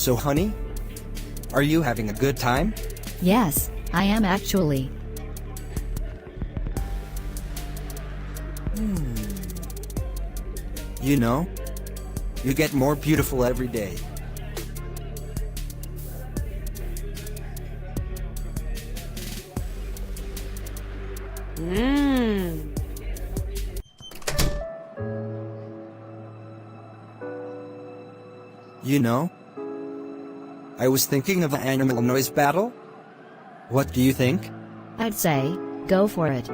So honey, are you having a good time? Yes, I am actually. You know, you get more beautiful every day. You know, I was thinking of an animal noise battle. What do you think? I'd say, go for it.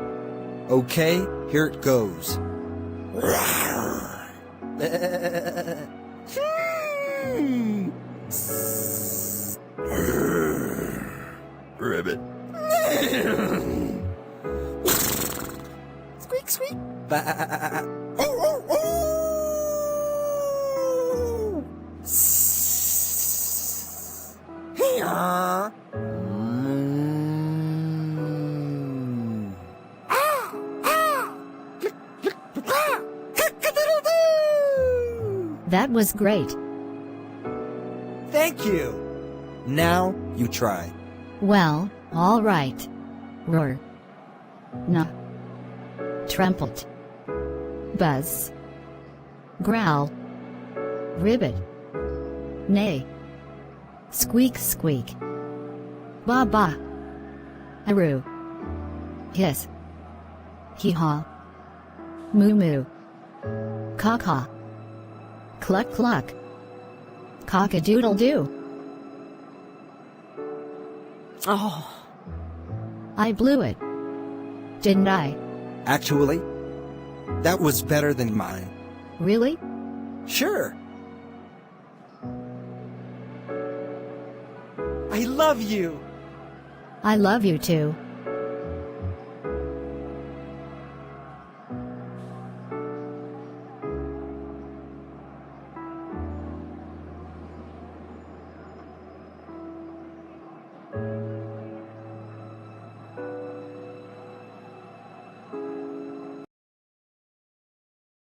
Okay, here it goes. Ribbit. Squeak, squeak. That was great. Thank you. Now you try. Well, all right. Roar. Nah. Trumpet. Buzz. Growl. Ribbit. Neigh. Squeak squeak. Ba ba. Aroo. Hiss. Hee haw. Moo moo. Caw caw. Cluck cluck. Cock-a-doodle doo. Oh. I blew it. Didn't I? Actually, that was better than mine. Really? Sure. I love you. I love you too.